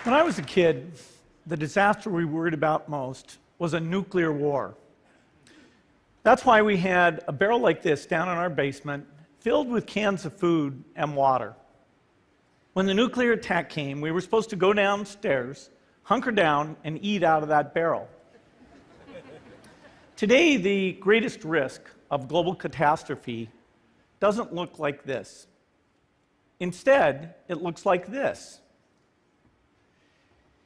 When I was a kid, the disaster we worried about most was a nuclear war. That's why we had a barrel like this down in our basement, filled with cans of food and water. When the nuclear attack came, we were supposed to go downstairs, hunker down, and eat out of that barrel. Today, the greatest risk of global catastrophe doesn't look like this. Instead, it looks like this.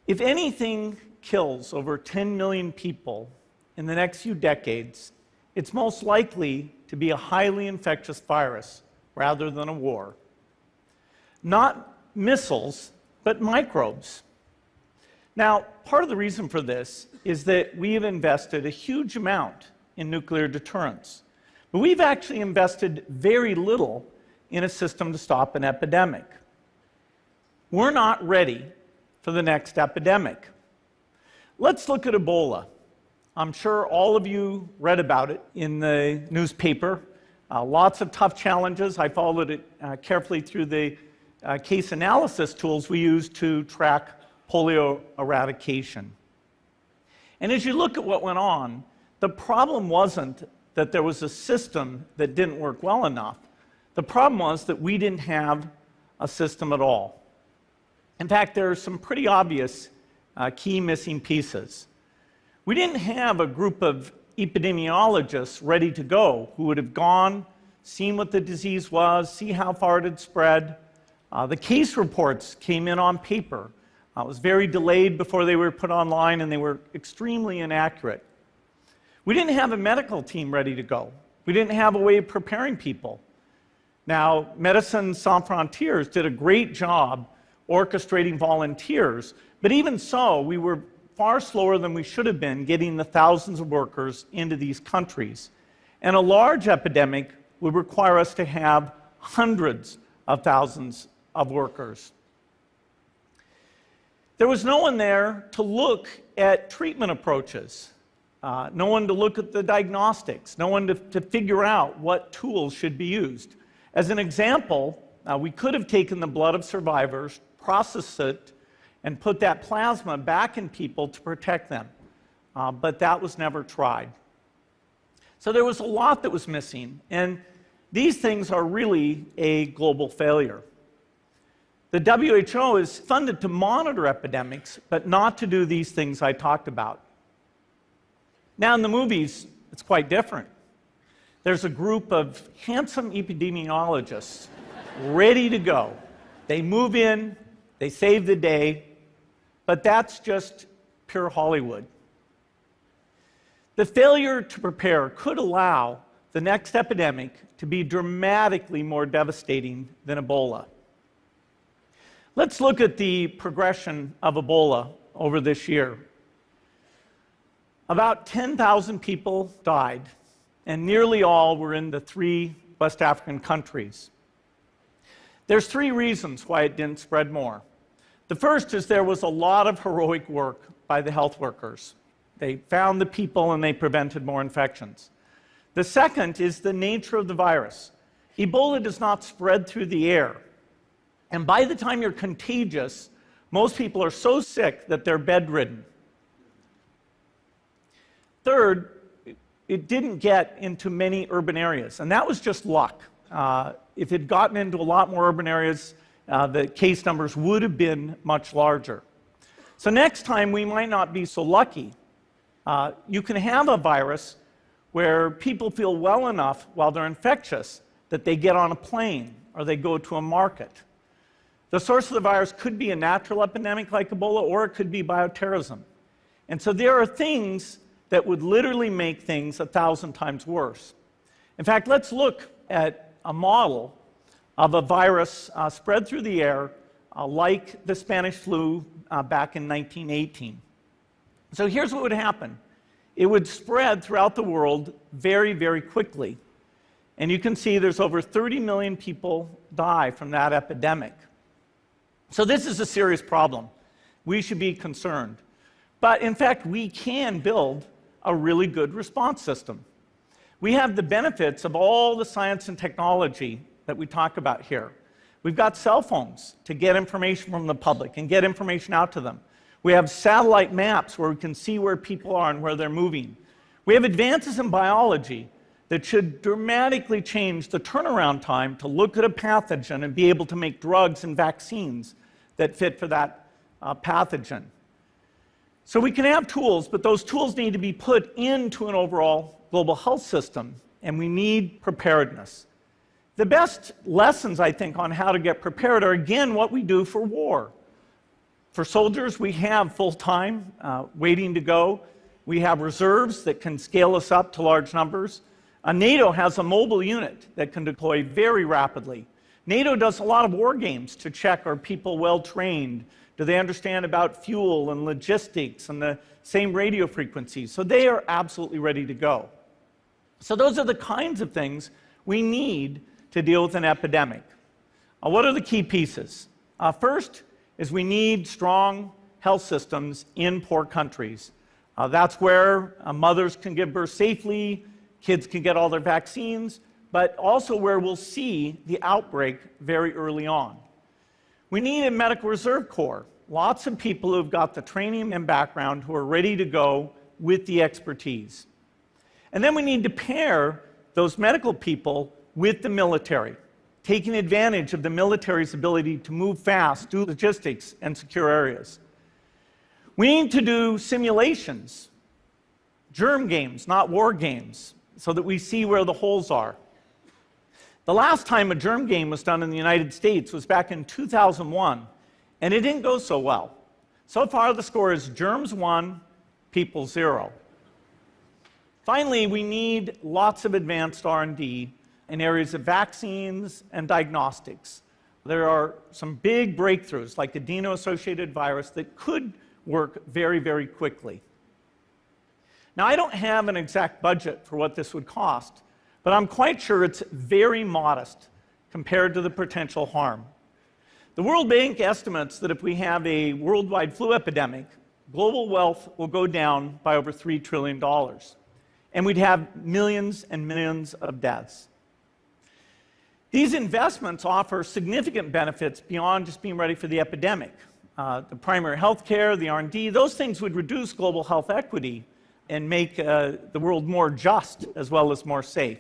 If anything kills over 10 million people in the next few decades, it's most likely to be a highly infectious virus rather than a war. Not missiles, but microbes. Now, part of the reason for this is that we have invested a huge amount in nuclear deterrence, but we've actually invested very little in a system to stop an epidemic. We're not ready for the next epidemic. Let's look at Ebola. I'm sure all of you read about it in the newspaper. Lots of tough challenges. I followed it carefully through the case analysis tools we use to track polio eradication. And as you look at what went on, the problem wasn't that there was a system that didn't work well enough. The problem was that we didn't have a system at all. In fact, there are some pretty obvious key missing pieces. We didn't have a group of epidemiologists ready to go who would have gone, seen what the disease was, see how far it had spread. The case reports came in on paper. It was very delayed before they were put online, and they were extremely inaccurate. We didn't have a medical team ready to go. We didn't have a way of preparing people. Now, Médecins Sans Frontières did a great job orchestrating volunteers, but even so, we were far slower than we should have been getting the thousands of workers into these countries. And a large epidemic would require us to have hundreds of thousands of workers. There was no one there to look at treatment approaches, no one to look at the diagnostics, no one to figure out what tools should be used. As an example, we could have taken the blood of survivors, processed it, and put that plasma back in people to protect them. But that was never tried. So there was a lot that was missing, and these things are really a global failure. The WHO is funded to monitor epidemics, but not to do these things I talked about. Now in the movies, it's quite different. There's a group of handsome epidemiologists ready to go. They move in, they save the day, but that's just pure Hollywood. The failure to prepare could allow the next epidemic to be dramatically more devastating than Ebola. Let's look at the progression of Ebola over this year. About 10,000 people died, and nearly all were in the 3 West African countries. There's 3 reasons why it didn't spread more. The first is there was a lot of heroic work by the health workers. They found the people and they prevented more infections. The second is the nature of the virus. Ebola does not spread through the air. And by the time you're contagious, most people are so sick that they're bedridden. Third, it didn't get into many urban areas, and that was just luck. If it had gotten into a lot more urban areas, the case numbers would have been much larger. So next time, we might not be so lucky. You can have a virus where people feel well enough while they're infectious that they get on a plane or they go to a market. The source of the virus could be a natural epidemic like Ebola, or it could be bioterrorism. And so there are things that would literally make things 1,000 times worse. In fact, let's look at a model of a virus spread through the air like the Spanish flu back in 1918. So here's what would happen. It would spread throughout the world very, very quickly. And you can see there's over 30 million people die from that epidemic. So this is a serious problem. We should be concerned. But in fact, we can build a really good response system. We have the benefits of all the science and technology that we talk about here. We've got cell phones to get information from the public and get information out to them. We have satellite maps where we can see where people are and where they're moving. We have advances in biology that should dramatically change the turnaround time to look at a pathogen and be able to make drugs and vaccines that fit for that pathogen. So we can have tools, but those tools need to be put into an overall global health system, and we need preparedness. The best lessons, I think, on how to get prepared are, again, what we do for war. For soldiers, we have full-time waiting to go. We have reserves that can scale us up to large numbers. NATO has a mobile unit that can deploy very rapidly. NATO does a lot of war games to check, are people well-trained? Do they understand about fuel and logistics and the same radio frequencies? So they are absolutely ready to go. So those are the kinds of things we need to deal with an epidemic. What are the key pieces? First is we need strong health systems in poor countries. That's where mothers can give birth safely, kids can get all their vaccines, but also where we'll see the outbreak very early on. We need a medical reserve corps, lots of people who've got the training and background who are ready to go with the expertise. And then we need to pair those medical people with the military, taking advantage of the military's ability to move fast, do logistics, and secure areas. We need to do simulations, germ games, not war games, so that we see where the holes are. The last time a germ game was done in the United States was back in 2001, and it didn't go so well. So far, the score is germs 1, people 0. Finally, we need lots of advanced R&D in areas of vaccines and diagnostics. There are some big breakthroughs, like adeno-associated virus, that could work very, very quickly. Now, I don't have an exact budget for what this would cost, but I'm quite sure it's very modest compared to the potential harm. The World Bank estimates that if we have a worldwide flu epidemic, global wealth will go down by over $3 trillion, and we'd have millions and millions of deaths. These investments offer significant benefits beyond just being ready for the epidemic. The primary health care, the R&D, those things would reduce global health equity and make the world more just as well as more safe.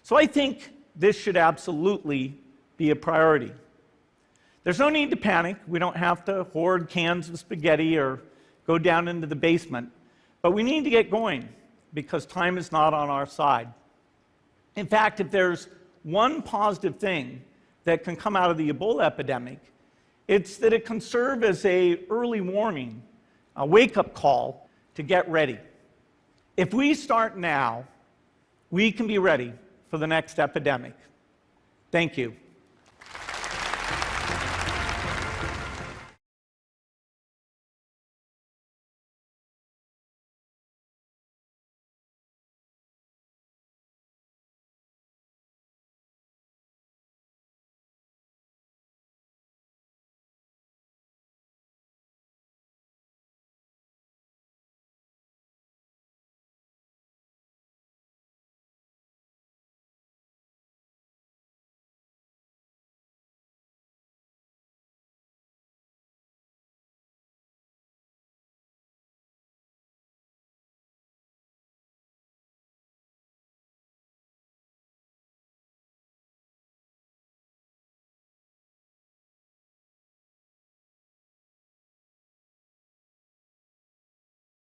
So I think this should absolutely be a priority. There's no need to panic. We don't have to hoard cans of spaghetti or go down into the basement. But we need to get going because time is not on our side. In fact, if there's one positive thing that can come out of the Ebola epidemic, it's that it can serve as an early warning, a wake-up call to get ready. If we start now, we can be ready for the next epidemic. Thank you.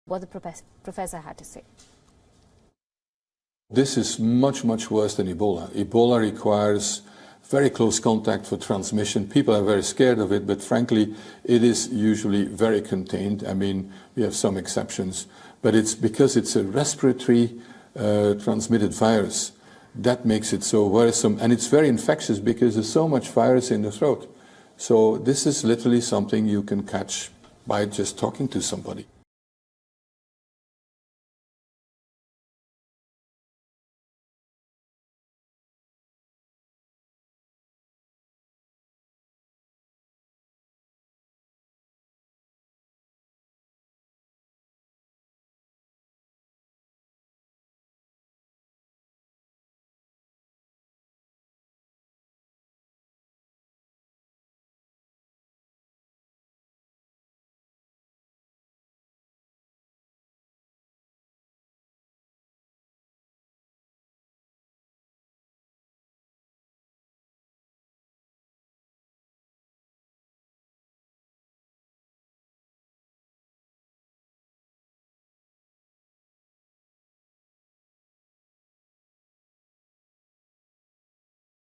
What the professor had to say. This is much, much worse than Ebola. Ebola requires very close contact for transmission. People are very scared of it, but frankly, it is usually very contained. I mean, we have some exceptions, but it's because it's a respiratory transmitted virus that makes it so worrisome, and it's very infectious because there's so much virus in the throat. So this is literally something you can catch by just talking to somebody.